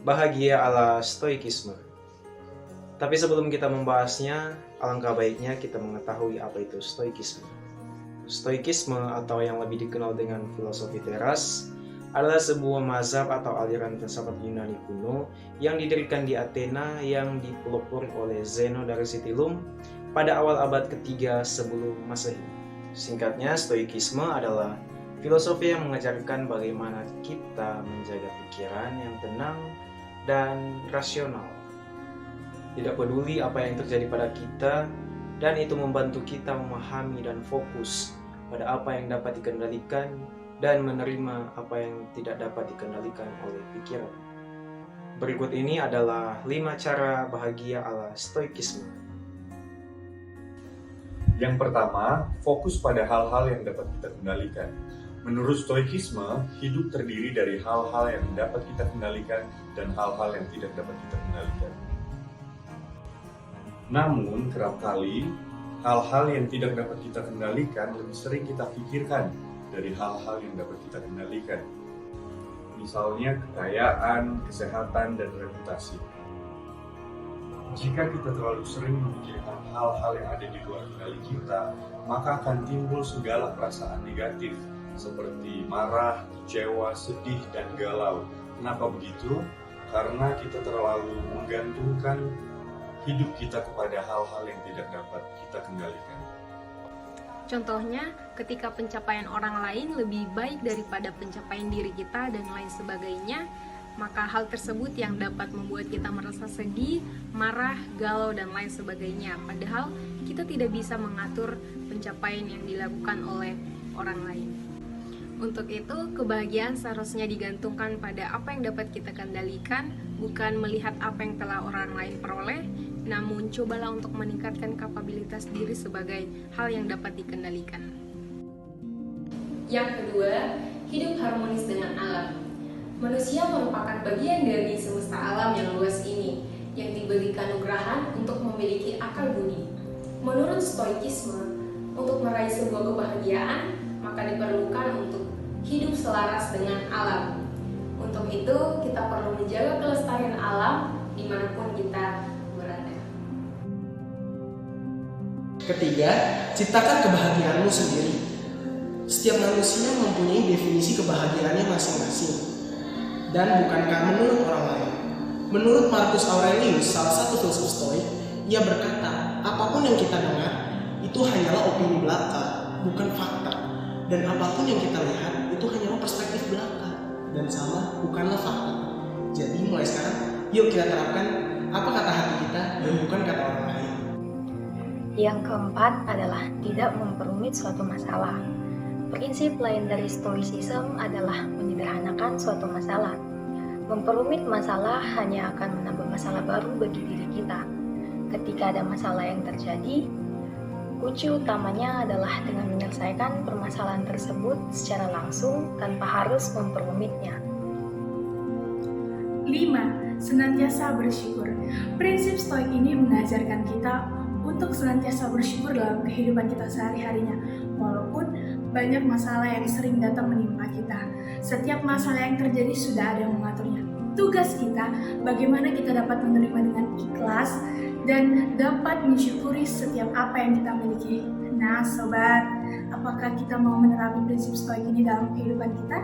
Bahagia ala Stoikisme. Tapi sebelum kita membahasnya, alangkah baiknya kita mengetahui apa itu Stoikisme. Stoikisme atau yang lebih dikenal dengan filosofi teras adalah sebuah mazhab atau aliran filsafat Yunani kuno yang didirikan di Athena yang dipelopori oleh Zeno dari Citylum pada awal abad ketiga sebelum Masehi. Singkatnya, Stoikisme adalah filosofi yang mengajarkan bagaimana kita menjaga pikiran yang tenang dan rasional. Tidak peduli apa yang terjadi pada kita, dan itu membantu kita memahami dan fokus pada apa yang dapat dikendalikan dan menerima apa yang tidak dapat dikendalikan oleh pikiran. Berikut ini adalah 5 cara bahagia ala Stoikisme. Yang pertama, fokus pada hal-hal yang dapat kita kendalikan. Menurut Stoikisme, hidup terdiri dari hal-hal yang dapat kita kendalikan dan hal-hal yang tidak dapat kita kendalikan. Namun, kerap kali, hal-hal yang tidak dapat kita kendalikan lebih sering kita pikirkan dari hal-hal yang dapat kita kendalikan. Misalnya kekayaan, kesehatan, dan reputasi. Jika kita terlalu sering memikirkan hal-hal yang ada di luar kendali kita, maka akan timbul segala perasaan negatif seperti marah, kecewa, sedih, dan galau. Kenapa begitu? Karena kita terlalu menggantungkan hidup kita kepada hal-hal yang tidak dapat kita kendalikan. Contohnya, ketika pencapaian orang lain lebih baik daripada pencapaian diri kita dan lain sebagainya, maka hal tersebut yang dapat membuat kita merasa sedih, marah, galau, dan lain sebagainya. Padahal kita tidak bisa mengatur pencapaian yang dilakukan oleh orang lain. Untuk itu, kebahagiaan seharusnya digantungkan pada apa yang dapat kita kendalikan, bukan melihat apa yang telah orang lain peroleh, namun cobalah untuk meningkatkan kapabilitas diri sebagai hal yang dapat dikendalikan. Yang kedua, hidup harmonis dengan alam. Manusia merupakan bagian dari semesta alam yang luas ini, yang diberi kanugrahan untuk memiliki akal budi. Menurut Stoikisme, untuk meraih sebuah kebahagiaan, maka diperlukan untuk hidup selaras dengan alam. Untuk itu, kita perlu menjaga kelestarian alam dimanapun kita berada. Ketiga, ciptakan kebahagiaanmu sendiri. Setiap manusia mempunyai definisi kebahagiaannya masing-masing, dan bukankah menurut orang lain. Menurut Marcus Aurelius, salah satu filsuf Stoik, ia berkata, apapun yang kita dengar, itu hanyalah opini belaka, bukan fakta. Dan apapun yang kita lihat, itu hanyalah perspektif belaka, dan sama bukanlah fakta. Jadi mulai sekarang, yuk kita terapkan apa kata hati kita dan bukan kata orang lain. Yang keempat adalah tidak memperumit suatu masalah. Prinsip lain dari Stoicism adalah menyederhanakan suatu masalah. Memperumit masalah hanya akan menambah masalah baru bagi diri kita. Ketika ada masalah yang terjadi, kunci utamanya adalah dengan menyelesaikan permasalahan tersebut secara langsung tanpa harus memperumitnya. 5. Senantiasa bersyukur. Prinsip Stoik ini mengajarkan kita untuk senantiasa bersyukur dalam kehidupan kita sehari-harinya, walaupun banyak masalah yang sering datang menimpa kita. Setiap masalah yang terjadi sudah ada yang mengaturnya. Tugas kita, bagaimana kita dapat menerima dengan ikhlas dan dapat mensyukuri setiap apa yang kita miliki. Nah sobat, apakah kita mau menerapkan prinsip Stoik ini dalam kehidupan kita?